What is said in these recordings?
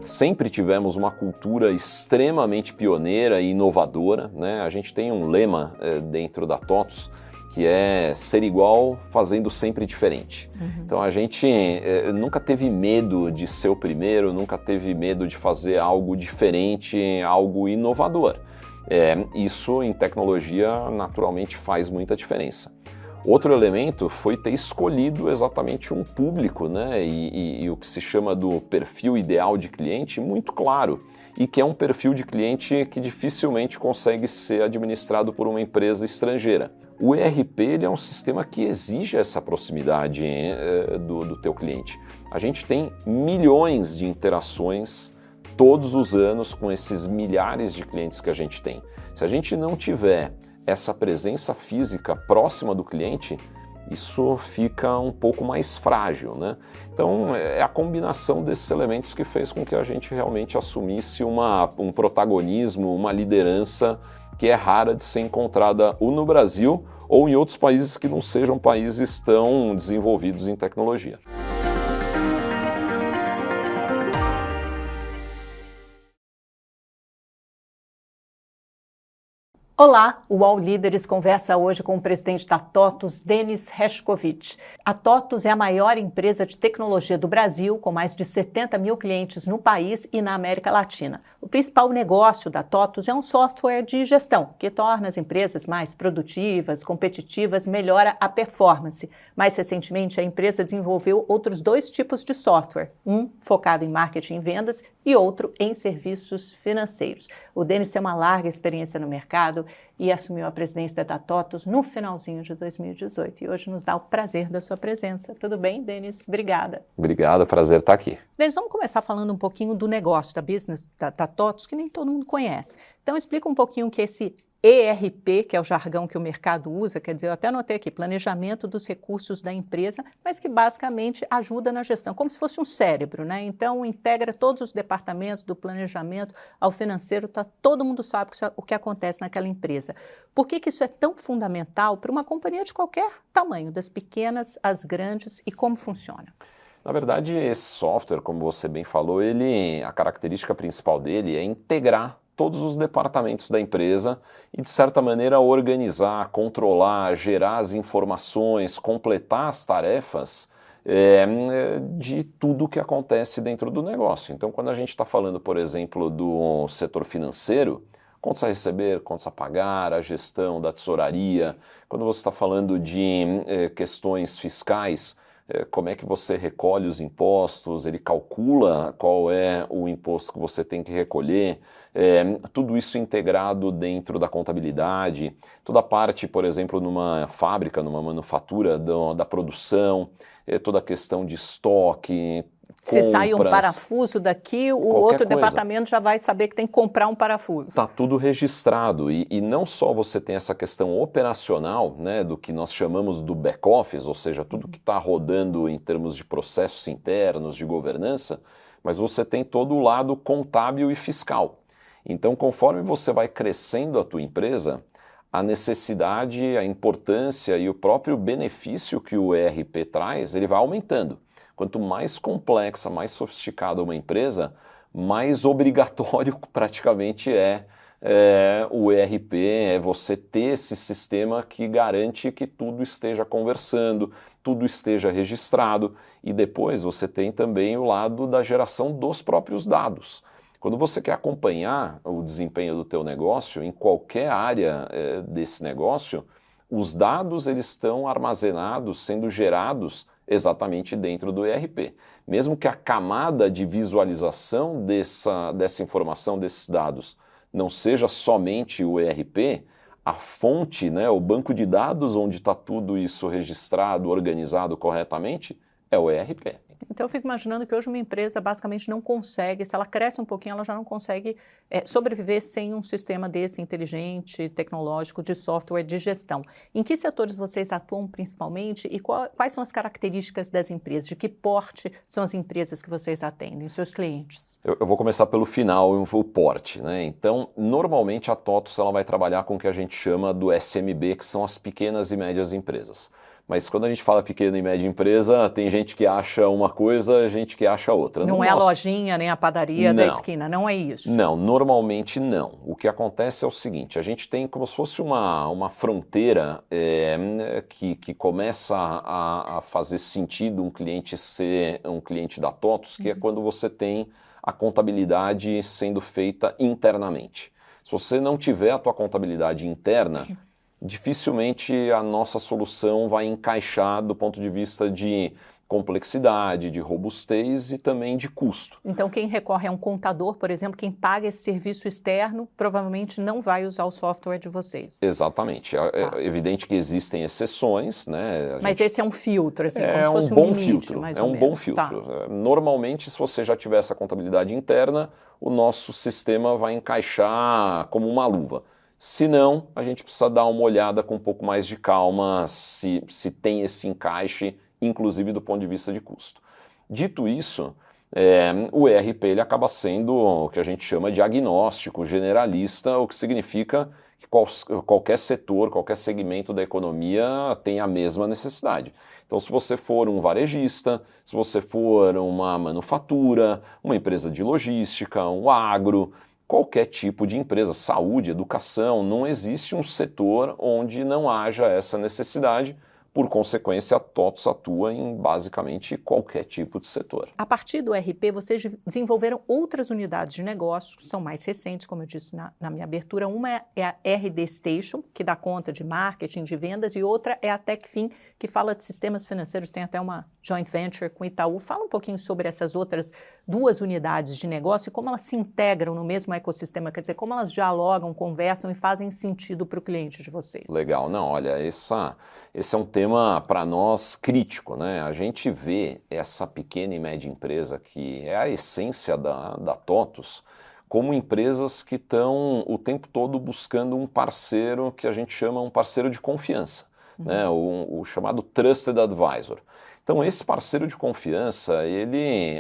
sempre tivemos uma cultura extremamente pioneira e inovadora, né? A gente tem um lema dentro da TOTVS que é ser igual fazendo sempre diferente. Então a gente nunca teve medo de ser o primeiro, nunca teve medo de fazer algo diferente, algo inovador. Isso em tecnologia naturalmente faz muita diferença. Outro elemento foi ter escolhido exatamente um público, né? E o que se chama do perfil ideal de cliente muito claro, e que é um perfil de cliente que dificilmente consegue ser administrado por uma empresa estrangeira. O ERP ele é um sistema que exige essa proximidade do teu cliente. A gente tem milhões de interações todos os anos com esses milhares de clientes que a gente tem. Se a gente não tiver essa presença física próxima do cliente, isso fica um pouco mais frágil, né? Então é a combinação desses elementos que fez com que a gente realmente assumisse um protagonismo, uma liderança que é rara de ser encontrada ou no Brasil ou em outros países que não sejam países tão desenvolvidos em tecnologia. Olá, o UOL Líderes conversa hoje com o presidente da TOTVS, Denis Hershkovich. A TOTVS é a maior empresa de tecnologia do Brasil, com mais de 70 mil clientes no país e na América Latina. O principal negócio da TOTVS é um software de gestão, que torna as empresas mais produtivas, competitivas, melhora a performance. Mais recentemente, a empresa desenvolveu outros 2 tipos de software, um focado em marketing e vendas e outro em serviços financeiros. O Denis tem uma larga experiência no mercado e assumiu a presidência da TOTVS no finalzinho de 2018. E hoje nos dá o prazer da sua presença. Tudo bem, Denis? Obrigada. Obrigado, prazer estar aqui. Denis, vamos começar falando um pouquinho do negócio, da business da TOTVS, que nem todo mundo conhece. Então, explica um pouquinho o que é esse ERP, que é o jargão que o mercado usa, quer dizer, eu até anotei aqui, planejamento dos recursos da empresa, mas que basicamente ajuda na gestão, como se fosse um cérebro, né? Então, integra todos os departamentos, do planejamento ao financeiro, todo mundo sabe o que acontece naquela empresa. Por que isso é tão fundamental para uma companhia de qualquer tamanho, das pequenas às grandes, e como funciona? Na verdade, esse software, como você bem falou, a característica principal dele é integrar todos os departamentos da empresa e, de certa maneira, organizar, controlar, gerar as informações, completar as tarefas de tudo que acontece dentro do negócio. Então, quando a gente está falando, por exemplo, do setor financeiro, contas a receber, contas a pagar, a gestão da tesouraria, quando você está falando de questões fiscais, como é que você recolhe os impostos, ele calcula qual é o imposto que você tem que recolher, tudo isso integrado dentro da contabilidade, toda a parte, por exemplo, numa fábrica, numa manufatura da produção, toda a questão de estoque, se sai um parafuso daqui, o outro departamento já vai saber que tem que comprar um parafuso. Está tudo registrado e não só você tem essa questão operacional, né, do que nós chamamos do back-office, ou seja, tudo que está rodando em termos de processos internos, de governança, mas você tem todo o lado contábil e fiscal. Então, conforme você vai crescendo a tua empresa, a necessidade, a importância e o próprio benefício que o ERP traz, ele vai aumentando. Quanto mais complexa, mais sofisticada uma empresa, mais obrigatório praticamente o ERP, é você ter esse sistema que garante que tudo esteja conversando, tudo esteja registrado, e depois você tem também o lado da geração dos próprios dados. Quando você quer acompanhar o desempenho do teu negócio, em qualquer área desse negócio, os dados eles estão armazenados, sendo gerados exatamente dentro do ERP. Mesmo que a camada de visualização dessa informação, desses dados, não seja somente o ERP, a fonte, né, o banco de dados onde está tudo isso registrado, organizado corretamente, é o ERP. Então eu fico imaginando que hoje uma empresa basicamente não consegue, se ela cresce um pouquinho, ela já não consegue sobreviver sem um sistema desse inteligente, tecnológico, de software de gestão. Em que setores vocês atuam principalmente e quais são as características das empresas? De que porte são as empresas que vocês atendem, seus clientes? Eu vou começar pelo final, o porte, né? Então, normalmente a TOTVS ela vai trabalhar com o que a gente chama do SMB, que são as pequenas e médias empresas. Mas quando a gente fala pequena e média empresa, tem gente que acha uma coisa, gente que acha outra. Não é a lojinha nem a padaria da esquina, não é isso? Não, normalmente não. O que acontece é o seguinte, a gente tem como se fosse uma fronteira que começa a fazer sentido um cliente ser um cliente da TOTVS, que é quando você tem a contabilidade sendo feita internamente. Se você não tiver a tua contabilidade interna, dificilmente a nossa solução vai encaixar do ponto de vista de complexidade, de robustez e também de custo. Então, quem recorre a um contador, por exemplo, quem paga esse serviço externo, provavelmente não vai usar o software de vocês. Exatamente. É evidente que existem exceções, né? Mas esse é um filtro, assim, como se fosse um bom limite, filtro, mais é ou um menos. bom filtro. Normalmente, se você já tiver essa contabilidade interna, o nosso sistema vai encaixar como uma luva. Se não, a gente precisa dar uma olhada com um pouco mais de calma se tem esse encaixe, inclusive do ponto de vista de custo. Dito isso, o ERP ele acaba sendo o que a gente chama de agnóstico, generalista, o que significa que qualquer setor, qualquer segmento da economia tem a mesma necessidade. Então, se você for um varejista, se você for uma manufatura, uma empresa de logística, um agro, qualquer tipo de empresa, saúde, educação, não existe um setor onde não haja essa necessidade. Por consequência, a TOTVS atua em basicamente qualquer tipo de setor. A partir do ERP, vocês desenvolveram outras unidades de negócios, que são mais recentes, como eu disse na minha abertura. Uma é a RD Station, que dá conta de marketing, de vendas, e outra é a Techfin, que fala de sistemas financeiros, tem até uma joint venture com Itaú. Fala um pouquinho sobre essas outras duas unidades de negócio e como elas se integram no mesmo ecossistema, quer dizer, como elas dialogam, conversam e fazem sentido para o cliente de vocês. Legal. Não, olha, esse é um tema para nós crítico, né? A gente vê essa pequena e média empresa, que é a essência da TOTVS, como empresas que estão o tempo todo buscando um parceiro que a gente chama um parceiro de confiança, né? O chamado Trusted Advisor. Então, esse parceiro de confiança,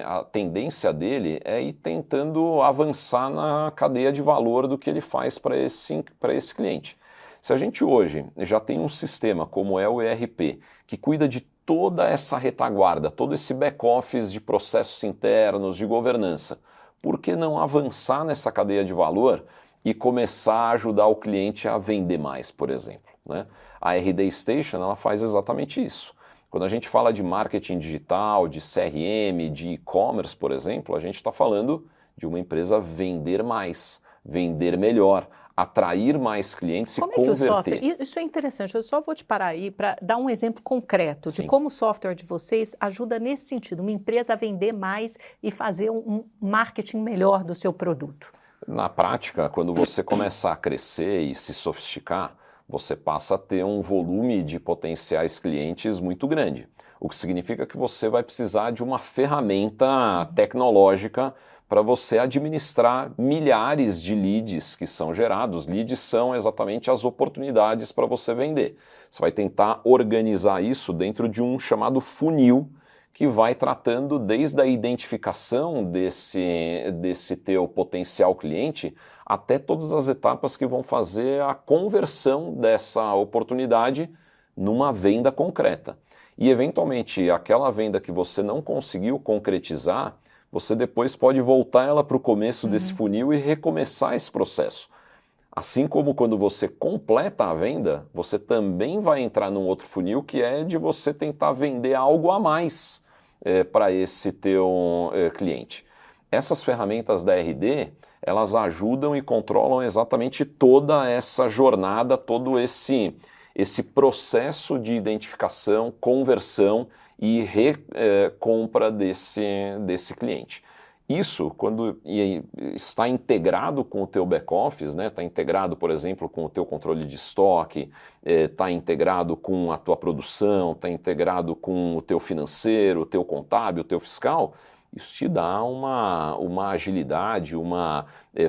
a tendência dele é ir tentando avançar na cadeia de valor do que ele faz para esse cliente. Se a gente hoje já tem um sistema como é o ERP, que cuida de toda essa retaguarda, todo esse back-office de processos internos, de governança, por que não avançar nessa cadeia de valor e começar a ajudar o cliente a vender mais, por exemplo, né? A RD Station ela faz exatamente isso. Quando a gente fala de marketing digital, de CRM, de e-commerce, por exemplo, a gente está falando de uma empresa vender mais, vender melhor, atrair mais clientes e converter. Como é que o software... Isso é interessante, eu só vou te parar aí para dar um exemplo concreto de como o software de vocês ajuda nesse sentido, uma empresa a vender mais e fazer um marketing melhor do seu produto. Na prática, quando você começar a crescer e se sofisticar, você passa a ter um volume de potenciais clientes muito grande, o que significa que você vai precisar de uma ferramenta tecnológica para você administrar milhares de leads que são gerados. Leads são exatamente as oportunidades para você vender. Você vai tentar organizar isso dentro de um chamado funil, que vai tratando desde a identificação desse teu potencial cliente até todas as etapas que vão fazer a conversão dessa oportunidade numa venda concreta. E, eventualmente, aquela venda que você não conseguiu concretizar, você depois pode voltar ela para o começo desse funil e recomeçar esse processo. Assim como quando você completa a venda, você também vai entrar num outro funil que é de você tentar vender algo a mais para esse teu cliente. Essas ferramentas da RD, elas ajudam e controlam exatamente toda essa jornada, todo esse processo de identificação, conversão e recompra desse cliente. Isso, quando está integrado com o teu back-office, né, está integrado, por exemplo, com o teu controle de estoque, está integrado com a tua produção, está integrado com o teu financeiro, o teu contábil, o teu fiscal, isso te dá uma agilidade, uma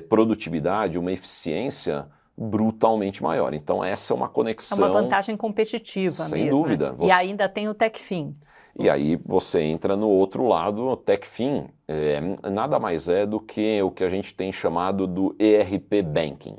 produtividade, uma eficiência brutalmente maior. Então essa é uma conexão... É uma vantagem competitiva mesmo. Sem dúvida. Né? E ainda tem o Techfin. E aí você entra no outro lado, o Techfin nada mais é do que o que a gente tem chamado do ERP Banking.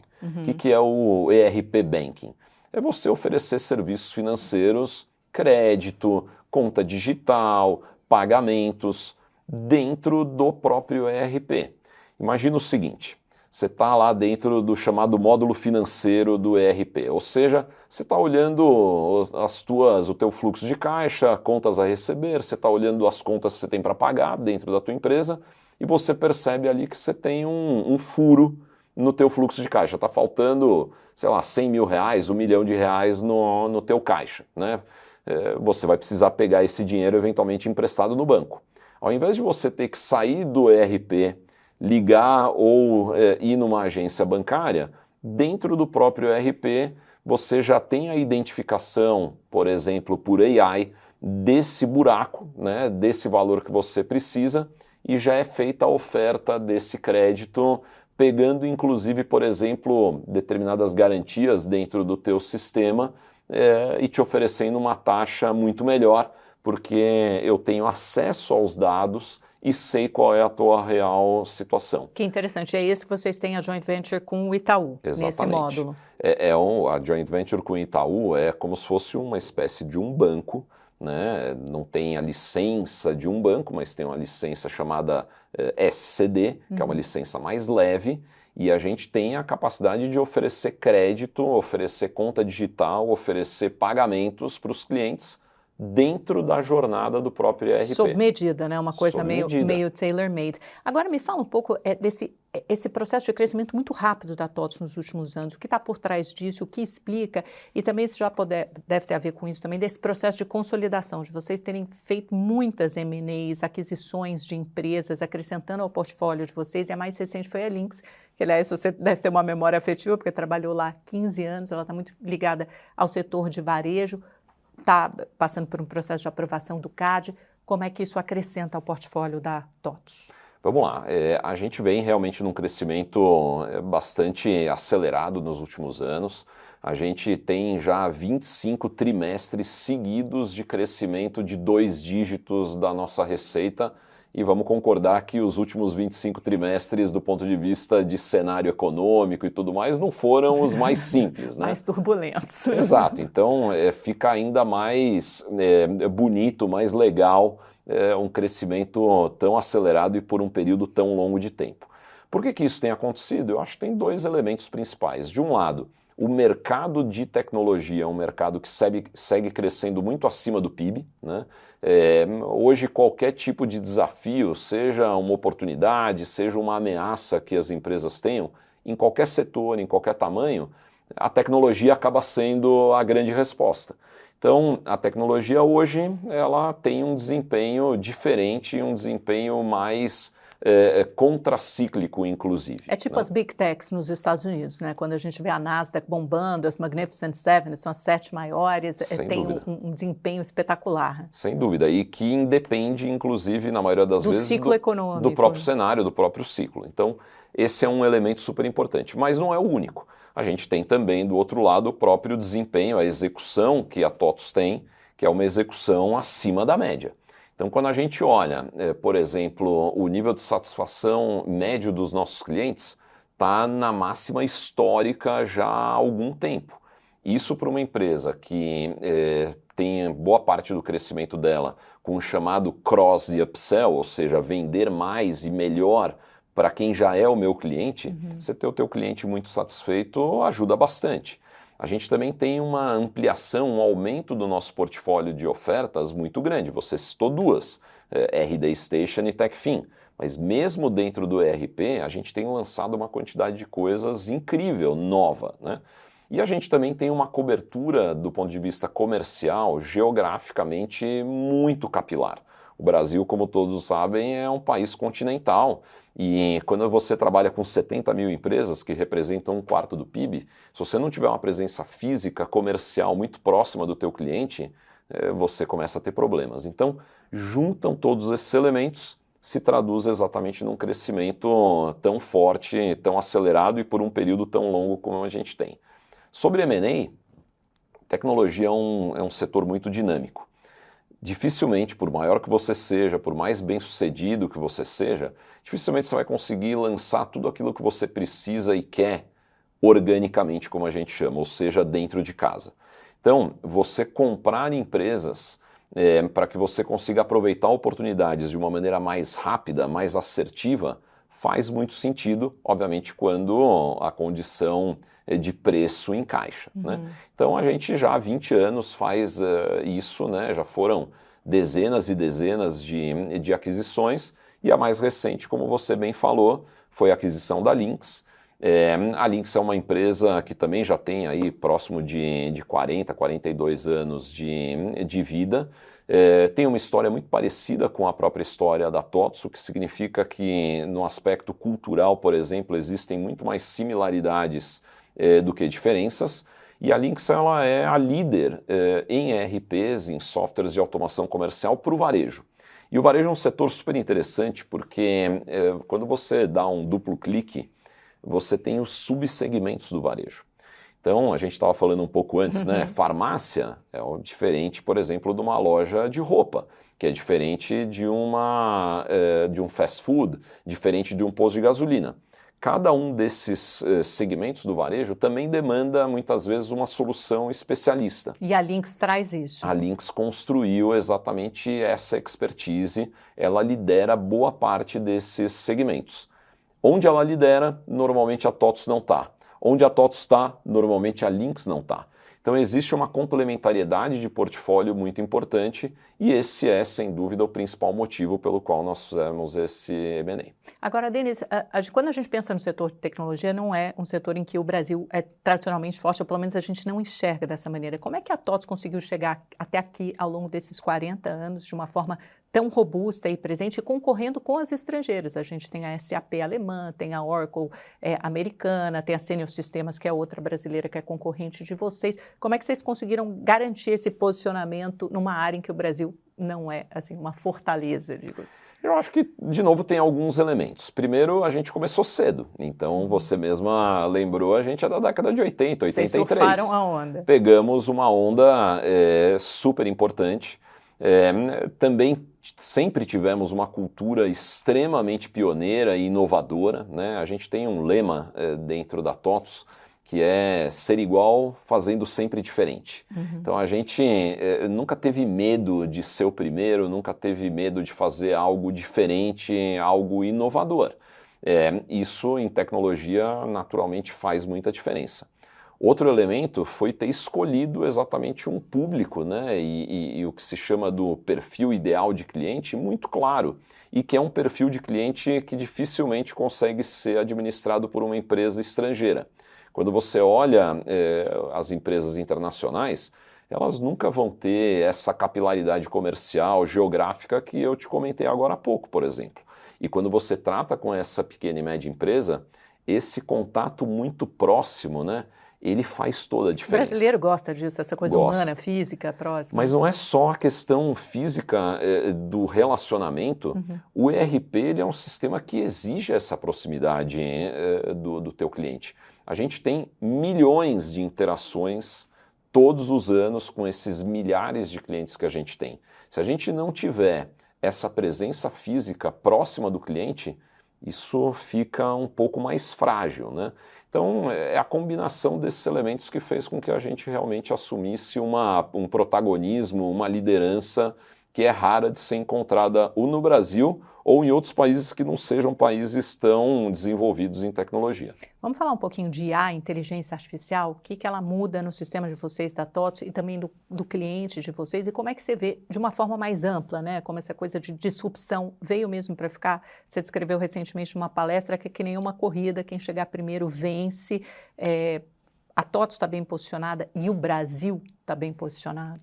O que é o ERP Banking? É você oferecer serviços financeiros crédito, conta digital, pagamentos, dentro do próprio ERP. Imagina o seguinte, você está lá dentro do chamado módulo financeiro do ERP, ou seja, você está olhando o teu fluxo de caixa, contas a receber, você está olhando as contas que você tem para pagar dentro da tua empresa e você percebe ali que você tem um furo no teu fluxo de caixa, está faltando, sei lá, 100 mil reais, 1 milhão de reais no teu caixa, né? Você vai precisar pegar esse dinheiro eventualmente emprestado no banco. Ao invés de você ter que sair do ERP, ligar ou ir numa agência bancária, dentro do próprio ERP você já tem a identificação, por exemplo, por AI, desse buraco, né, desse valor que você precisa e já é feita a oferta desse crédito, pegando inclusive, por exemplo, determinadas garantias dentro do teu sistema e te oferecendo uma taxa muito melhor, porque eu tenho acesso aos dados e sei qual é a tua real situação. Que interessante, é isso que vocês têm a joint venture com o Itaú, Exatamente. Nesse módulo. A joint venture com o Itaú é como se fosse uma espécie de um banco, né? Não tem a licença de um banco, mas tem uma licença chamada SCD, que é uma licença mais leve, e a gente tem a capacidade de oferecer crédito, oferecer conta digital, oferecer pagamentos para os clientes dentro da jornada do próprio ERP. Sob medida, né? Uma coisa meio tailor-made. Agora me fala um pouco esse processo de crescimento muito rápido da TOTVS nos últimos anos. O que está por trás disso, o que explica, e também se já deve ter a ver com isso também, desse processo de consolidação, de vocês terem feito muitas M&As, aquisições de empresas, acrescentando ao portfólio de vocês, e a mais recente foi a Linx, que aliás você deve ter uma memória afetiva, porque trabalhou lá há 15 anos, ela está muito ligada ao setor de varejo, está passando por um processo de aprovação do CAD. Como é que isso acrescenta ao portfólio da TOTVS? Vamos lá, a gente vem realmente num crescimento bastante acelerado nos últimos anos. A gente tem já 25 trimestres seguidos de crescimento de 2 dígitos da nossa receita, e vamos concordar que os últimos 25 trimestres, do ponto de vista de cenário econômico e tudo mais, não foram os mais simples, né? Mais turbulentos. Exato, então fica ainda mais bonito, mais legal um crescimento tão acelerado e por um período tão longo de tempo. Por que isso tem acontecido? Eu acho que tem 2 elementos principais. De um lado, o mercado de tecnologia é um mercado que segue crescendo muito acima do PIB, né? Hoje qualquer tipo de desafio, seja uma oportunidade, seja uma ameaça que as empresas tenham, em qualquer setor, em qualquer tamanho, a tecnologia acaba sendo a grande resposta. Então, a tecnologia hoje ela tem um desempenho diferente, um desempenho mais contracíclico, inclusive. É tipo né? as Big Techs nos Estados Unidos, né? Quando a gente vê a Nasdaq bombando, as Magnificent Seven, são as 7 maiores, tem um desempenho espetacular. Sem dúvida, e que independe, inclusive, na maioria das vezes, ciclo econômico, do próprio cenário, do próprio ciclo. Então, esse é um elemento super importante, mas não é o único. A gente tem também, do outro lado, o próprio desempenho, a execução que a TOTVS tem, que é uma execução acima da média. Então, quando a gente olha, por exemplo, o nível de satisfação médio dos nossos clientes está na máxima histórica já há algum tempo. Isso para uma empresa que tem boa parte do crescimento dela com o chamado cross e upsell, ou seja, vender mais e melhor para quem já é o meu cliente, você ter o teu cliente muito satisfeito ajuda bastante. A gente também tem uma ampliação, um aumento do nosso portfólio de ofertas muito grande. Você citou 2, RD Station e Techfin. Mas mesmo dentro do ERP, a gente tem lançado uma quantidade de coisas incrível, nova, né? E a gente também tem uma cobertura do ponto de vista comercial, geograficamente muito capilar. O Brasil, como todos sabem, é um país continental. E quando você trabalha com 70 mil empresas, que representam 1/4 do PIB, se você não tiver uma presença física, comercial muito próxima do teu cliente, você começa a ter problemas. Então, juntam todos esses elementos, se traduz exatamente num crescimento tão forte, tão acelerado e por um período tão longo como a gente tem. Sobre M&A, tecnologia é um setor muito dinâmico. Dificilmente, por maior que você seja, por mais bem-sucedido que você seja, dificilmente você vai conseguir lançar tudo aquilo que você precisa e quer organicamente, como a gente chama, ou seja, dentro de casa. Então, você comprar empresas para que você consiga aproveitar oportunidades de uma maneira mais rápida, mais assertiva, faz muito sentido, obviamente, quando a condição de preço encaixa. Né? Então, a gente já há 20 anos faz isso, né? Já foram dezenas e dezenas de aquisições, e a mais recente, como você bem falou, foi a aquisição da Lynx. A Lynx é uma empresa que também já tem aí próximo de 40, 42 anos de vida. Tem uma história muito parecida com a própria história da TOTVS, o que significa que no aspecto cultural, por exemplo, existem muito mais similaridades do que diferenças. E a Lynx ela é a líder em ERPs, em softwares de automação comercial para o varejo. E o varejo é um setor super interessante porque quando você dá um duplo clique, você tem os subsegmentos do varejo. Então, a gente estava falando um pouco antes, né? Farmácia é diferente, por exemplo, de uma loja de roupa, que é diferente de um fast food, diferente de um posto de gasolina. Cada um desses segmentos do varejo também demanda, muitas vezes, uma solução especialista. E a Lynx traz isso. A Lynx construiu exatamente essa expertise, ela lidera boa parte desses segmentos. Onde ela lidera, normalmente a TOTVS não está. Onde a TOTVS está, normalmente a Lynx não está. Então existe uma complementariedade de portfólio muito importante e esse é, sem dúvida, o principal motivo pelo qual nós fizemos esse M&A. Agora, Denis, quando a gente pensa no setor de tecnologia, não é um setor em que o Brasil é tradicionalmente forte, ou pelo menos a gente não enxerga dessa maneira. Como é que a TOTVS conseguiu chegar até aqui ao longo desses 40 anos de uma forma tão robusta e presente, concorrendo com as estrangeiras? A gente tem a SAP alemã, tem a Oracle americana, tem a Senior Systems, que é outra brasileira que é concorrente de vocês. Como é que vocês conseguiram garantir esse posicionamento numa área em que o Brasil não é assim uma fortaleza, digo? Eu acho que, de novo, tem alguns elementos. Primeiro, a gente começou cedo. Então, você mesma lembrou, a gente é da década de 80, 83. Vocês surfaram a onda. Pegamos uma onda super importante. Também sempre tivemos uma cultura extremamente pioneira e inovadora, né? A gente tem um lema dentro da TOTVS, que é ser igual fazendo sempre diferente. Então a gente nunca teve medo de ser o primeiro, nunca teve medo de fazer algo diferente, algo inovador. Isso em tecnologia naturalmente faz muita diferença. Outro elemento foi ter escolhido exatamente um público, né, e o que se chama do perfil ideal de cliente muito claro, e que é um perfil de cliente que dificilmente consegue ser administrado por uma empresa estrangeira. Quando você olha as empresas internacionais, elas nunca vão ter essa capilaridade comercial, geográfica que eu te comentei agora há pouco, por exemplo. E quando você trata com essa pequena e média empresa, esse contato muito próximo, né, ele faz toda a diferença. O brasileiro gosta disso, essa coisa humana, física, próxima. Mas não é só a questão física do relacionamento. O ERP ele é um sistema que exige essa proximidade do teu cliente. A gente tem milhões de interações todos os anos com esses milhares de clientes que a gente tem. Se a gente não tiver essa presença física próxima do cliente, isso fica um pouco mais frágil, né? Então, é a combinação desses elementos que fez com que a gente realmente assumisse um protagonismo, uma liderança que é rara de ser encontrada ou no Brasil ou em outros países que não sejam países tão desenvolvidos em tecnologia. Vamos falar um pouquinho de IA, inteligência artificial, o que ela muda no sistema de vocês da TOTVS e também do cliente de vocês, e como é que você vê de uma forma mais ampla, né? Como essa coisa de disrupção veio mesmo para ficar. Você descreveu recentemente numa palestra que é que nem uma corrida, quem chegar primeiro vence. A TOTVS está bem posicionada e o Brasil está bem posicionado?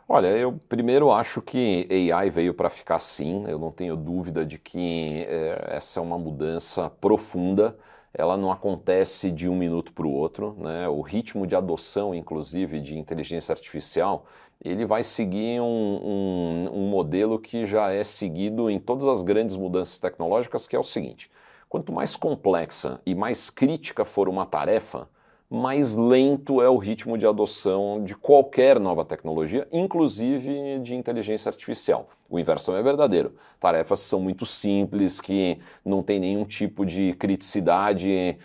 Olha, eu primeiro acho que AI veio para ficar sim, eu não tenho dúvida de que essa é uma mudança profunda, ela não acontece de um minuto para o outro, né? O ritmo de adoção, inclusive, de inteligência artificial, ele vai seguir um modelo que já é seguido em todas as grandes mudanças tecnológicas, que é o seguinte: quanto mais complexa e mais crítica for uma tarefa, mais lento é o ritmo de adoção de qualquer nova tecnologia, inclusive de inteligência artificial. O inverso é verdadeiro. Tarefas são muito simples, que não tem nenhum tipo de criticidade,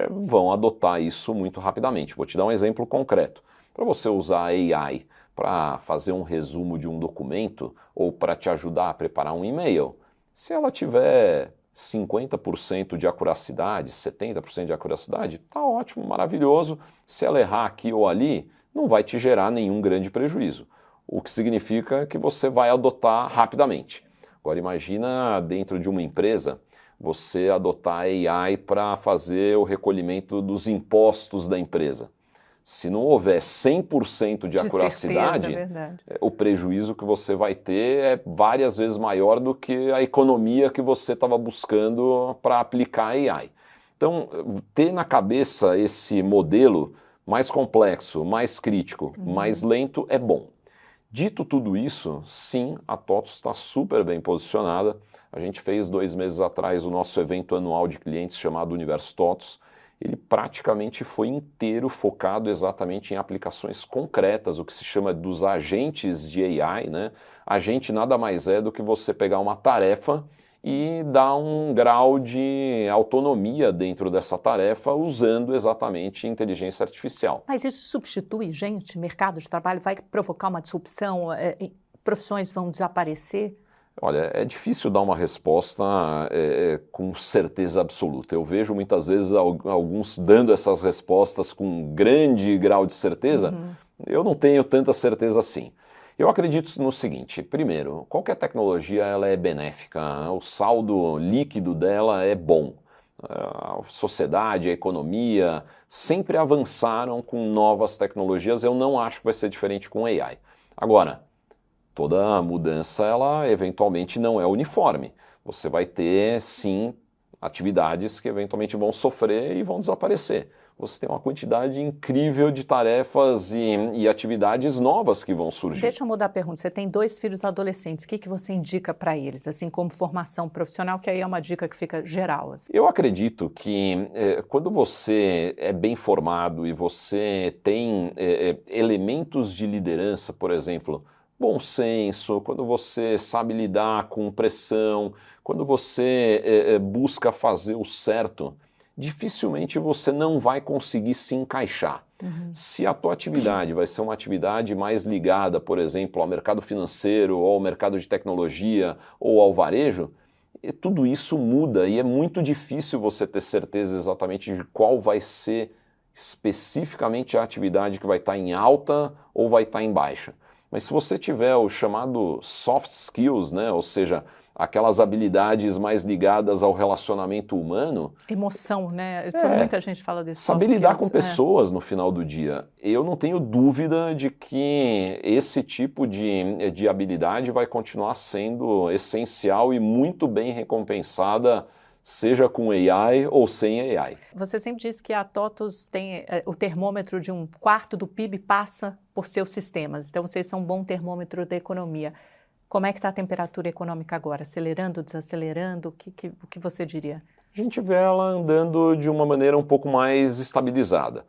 vão adotar isso muito rapidamente. Vou te dar um exemplo concreto. para você usar a AI para fazer um resumo de um documento ou para te ajudar a preparar um e-mail, se ela tiver 50% de acuracidade, 70% de acuracidade, tá ótimo, maravilhoso. Se ela errar aqui ou ali, não vai te gerar nenhum grande prejuízo, o que significa que você vai adotar rapidamente. Agora imagina dentro de uma empresa você adotar a AI para fazer o recolhimento dos impostos da empresa. Se não houver 100% de acuracidade, certeza, o prejuízo que você vai ter é várias vezes maior do que a economia que você estava buscando para aplicar a AI. Então, ter na cabeça esse modelo mais complexo, mais crítico, mais lento é bom. Dito tudo isso, sim, a TOTVS está super bem posicionada. A gente fez 2 meses atrás o nosso evento anual de clientes chamado Universo TOTVS. Ele praticamente foi inteiro focado exatamente em aplicações concretas, o que se chama dos agentes de AI, né? Agente nada mais é do que você pegar uma tarefa e dar um grau de autonomia dentro dessa tarefa usando exatamente inteligência artificial. Mas isso substitui gente? Mercado de trabalho vai provocar uma disrupção? Profissões vão desaparecer? Olha, é difícil dar uma resposta com certeza absoluta. Eu vejo muitas vezes alguns dando essas respostas com grande grau de certeza. Eu não tenho tanta certeza assim. Eu acredito no seguinte: primeiro, qualquer tecnologia ela é benéfica, o saldo líquido dela é bom. A sociedade, a economia sempre avançaram com novas tecnologias. Eu não acho que vai ser diferente com AI. Agora, toda mudança, ela eventualmente não é uniforme. Você vai ter, sim, atividades que eventualmente vão sofrer e vão desaparecer. Você tem uma quantidade incrível de tarefas e atividades novas que vão surgir. Deixa eu mudar a pergunta. Você tem 2 filhos adolescentes. O que você indica para eles, assim como formação profissional, que aí é uma dica que fica geral? Assim. Eu acredito que quando você é bem formado e você tem elementos de liderança, por exemplo, bom senso, quando você sabe lidar com pressão, quando você busca fazer o certo, dificilmente você não vai conseguir se encaixar. Se a tua atividade vai ser uma atividade mais ligada, por exemplo, ao mercado financeiro, ou ao mercado de tecnologia, ou ao varejo, tudo isso muda e é muito difícil você ter certeza exatamente de qual vai ser especificamente a atividade que vai estar em alta ou vai estar em baixa. Mas se você tiver o chamado soft skills, né, ou seja, aquelas habilidades mais ligadas ao relacionamento humano... Emoção, né? Muita gente fala desse saber lidar com pessoas no final do dia. Eu não tenho dúvida de que esse tipo de habilidade vai continuar sendo essencial e muito bem recompensada, seja com AI ou sem AI. Você sempre diz que a TOTVS tem o termômetro de 1/4 do PIB passa por seus sistemas. Então, vocês são um bom termômetro da economia. Como é que está a temperatura econômica agora? Acelerando, desacelerando? O que você diria? A gente vê ela andando de uma maneira um pouco mais estabilizada.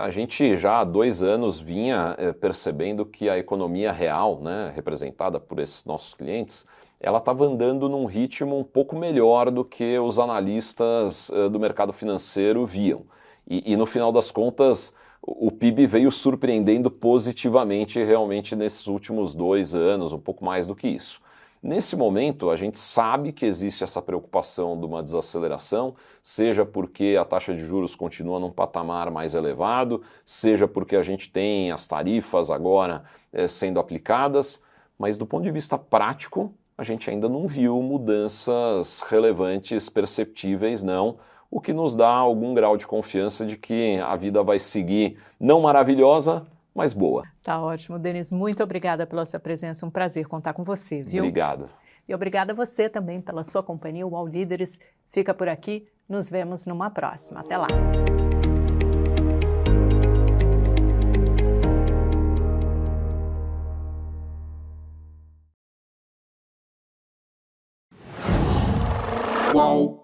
A gente já há 2 anos vinha percebendo que a economia real, né, representada por esses nossos clientes, ela estava andando num ritmo um pouco melhor do que os analistas do mercado financeiro viam. E no final das contas, o PIB veio surpreendendo positivamente realmente nesses últimos 2 anos, um pouco mais do que isso. Nesse momento, a gente sabe que existe essa preocupação de uma desaceleração, seja porque a taxa de juros continua num patamar mais elevado, seja porque a gente tem as tarifas agora sendo aplicadas, mas do ponto de vista prático, a gente ainda não viu mudanças relevantes, perceptíveis, não, o que nos dá algum grau de confiança de que a vida vai seguir não maravilhosa, mas boa. Tá ótimo. Denis, muito obrigada pela sua presença. Um prazer contar com você, viu? Obrigado. E obrigada a você também pela sua companhia. O UOL Líderes fica por aqui. Nos vemos numa próxima. Até lá. UOL.